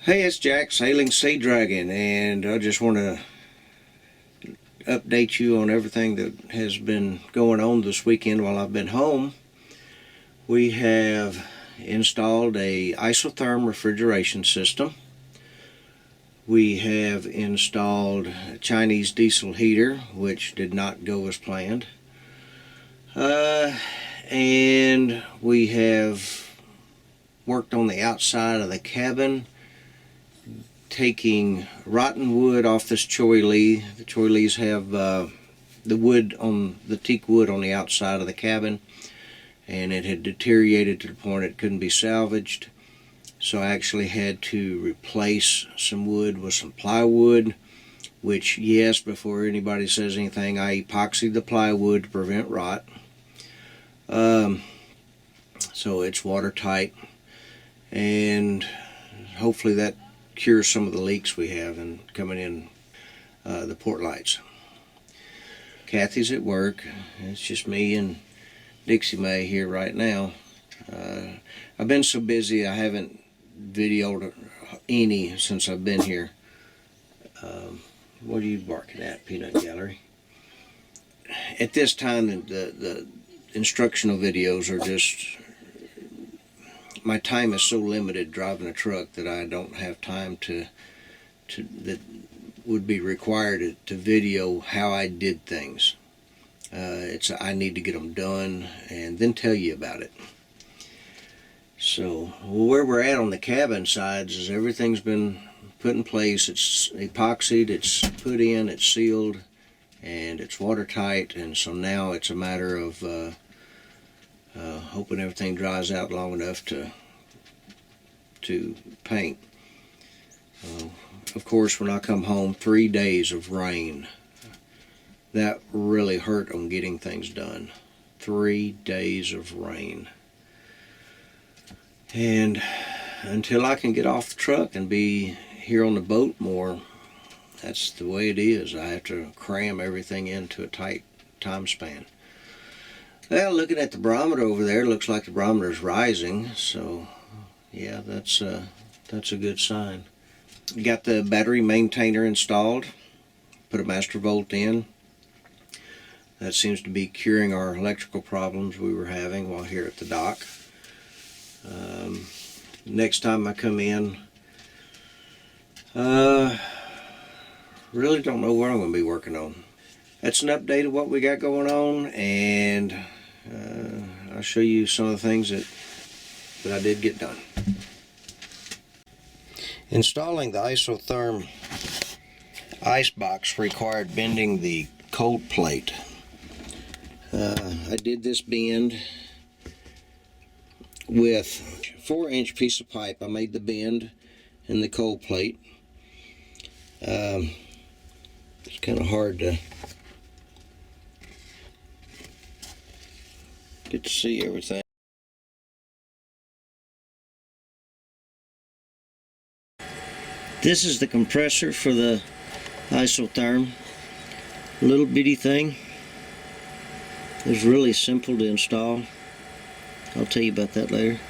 Hey, it's Jack, Sailing Sea Dragon, and I just want to update you on everything that has been going on this weekend while I've been home. We have installed a isotherm refrigeration system. We have installed a Chinese diesel heater, which did not go as planned. And we have worked on the outside of the cabin, taking rotten wood off this Choi Lee. The Choi Lees have the wood on the teak wood on the outside of the cabin, and it had deteriorated to the point it couldn't be salvaged. So I actually had to replace some wood with some plywood, which, yes, before anybody says anything, I epoxied the plywood to prevent rot. So it's watertight, and hopefully that cures some of the leaks we have in coming in the port lights. Kathy's at work. It's just me and Dixie Mae here right now. I've been so busy I haven't videoed any since I've been here. What are you barking at, Peanut Gallery? At this time, the instructional videos are just... My time is so limited driving a truck that I don't have time that would be required to video how I did things. I need to get them done and then tell you about it. So where we're at on the cabin sides is everything's been put in place. It's epoxied, it's put in, it's sealed, and it's watertight. And so now it's a matter of hoping everything dries out long enough to paint. Of course, when I come home, 3 days of rain. That really hurt on getting things done. 3 days of rain. And until I can get off the truck and be here on the boat more, that's the way it is. I have to cram everything into a tight time span. Well, looking at the barometer over there, looks like the barometer is rising, so yeah, that's a good sign. Got the battery maintainer installed, put a master volt in. That seems to be curing our electrical problems we were having while here at the dock. Next time I come in, really don't know what I'm going to be working on. That's an update of what we got going on, and I'll show you some of the things that I did get done. Installing the isotherm ice box required bending the cold plate. I did this bend with 4-inch piece of pipe. I made the bend in the cold plate. It's kind of hard to get to see everything. This is the compressor for the isotherm. Little bitty thing. It's really simple to install. I'll tell you about that later.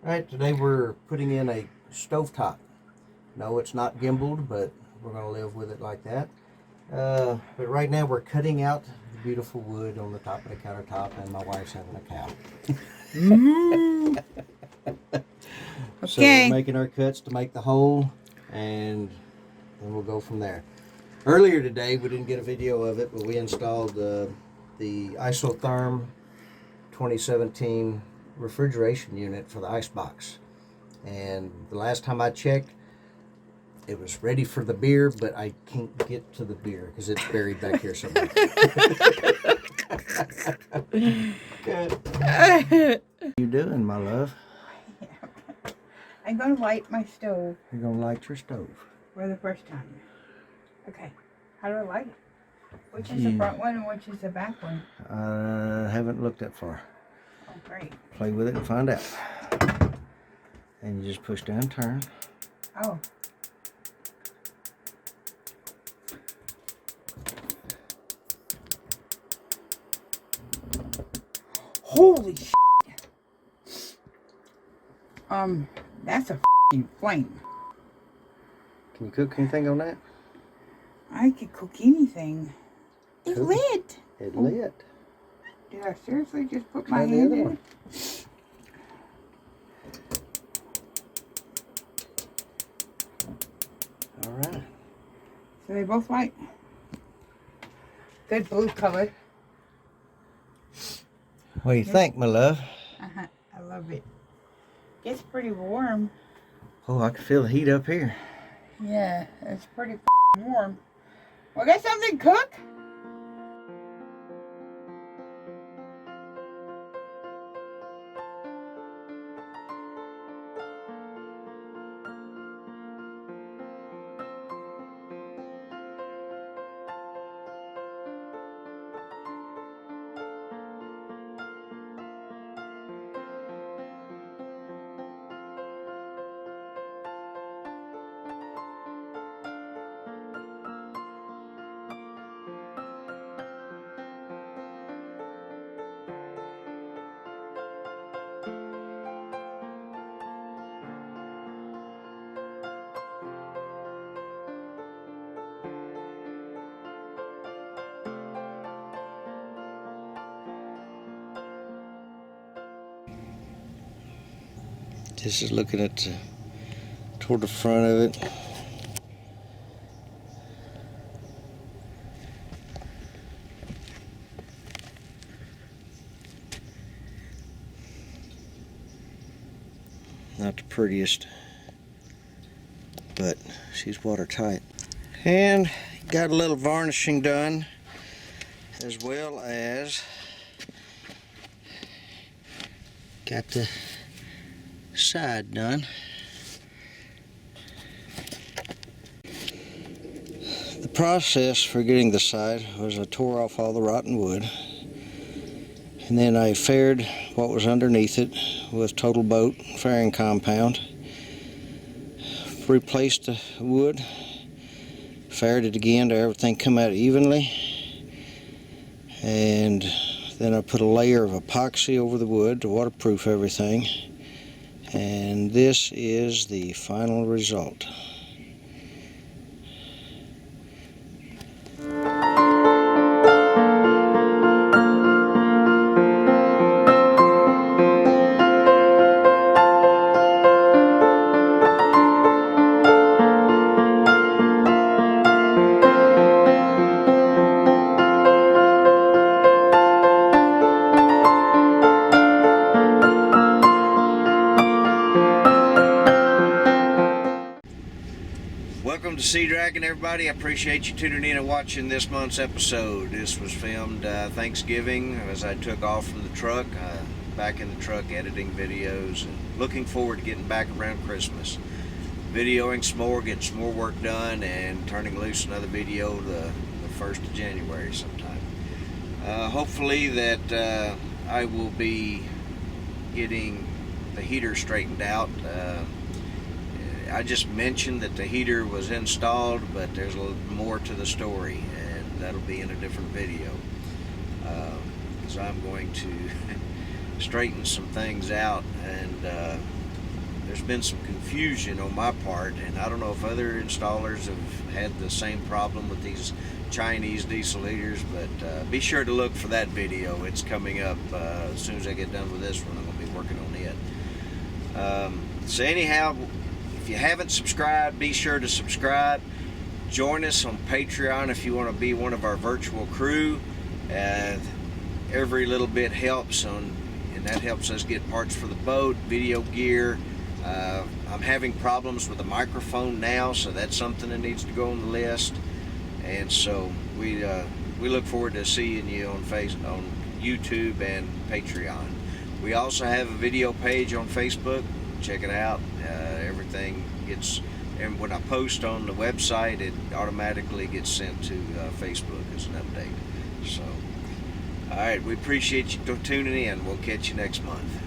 Alright, today we're putting in a stovetop. No, it's not gimbaled, but we're going to live with it like that. But right now we're cutting out the beautiful wood on the top of the countertop, and my wife's having a cow. Okay. So we're making our cuts to make the hole, and then we'll go from there. Earlier today, we didn't get a video of it, but we installed the isotherm 2017 refrigeration unit for the ice box. And the last time I checked, it was ready for the beer, but I can't get to the beer because it's buried back here somewhere. Good. What are you doing, my love? I'm going to light my stove You're going to light your stove. for the first time. Okay. How do I light it? Which is the front one and which is the back one? I haven't looked that far. Oh, great. Play with it and find out. And you just push down, turn. Oh. Holy shit. That's a flame. Can you cook anything on that? I could cook anything. It Cook. lit. It lit. Did I seriously just put Try my the hand other in one. it? All right. So they both light. Good blue color. What do you think, my love? I love it. It's pretty warm. Oh, I can feel the heat up here. Yeah, it's pretty warm. Well, got something to cook? This is looking at toward the front of it. Not the prettiest, but she's watertight. And got a little varnishing done, as well as got the side done. The process for getting the side was I tore off all the rotten wood, and then I faired what was underneath it with Total Boat fairing compound, replaced the wood, faired it again to everything come out evenly, and then I put a layer of epoxy over the wood to waterproof everything. And this is the final result. Welcome to Sea Dragon, everybody. I appreciate you tuning in and watching this month's episode. This was filmed Thanksgiving as I took off from the truck, back in the truck editing videos, and looking forward to getting back around Christmas. Videoing some more, getting some more work done, and turning loose another video the 1st of January sometime. Hopefully that I will be getting the heater straightened out. I just mentioned that the heater was installed, but there's a little more to the story, and that'll be in a different video. Because I'm going to straighten some things out, and there's been some confusion on my part, and I don't know if other installers have had the same problem with these Chinese diesel heaters, but be sure to look for that video. It's coming up as soon as I get done with this one. I'm going to be working on it. So anyhow, if you haven't subscribed, be sure to subscribe. Join us on Patreon if you want to be one of our virtual crew. Every little bit helps, and that helps us get parts for the boat, video gear. I'm having problems with the microphone now, so that's something that needs to go on the list. And so we look forward to seeing you on YouTube and Patreon. We also have a video page on Facebook. Check it out. Everything gets, and when I post on the website, it automatically gets sent to Facebook as an update. So, all right, we appreciate you tuning in. We'll catch you next month.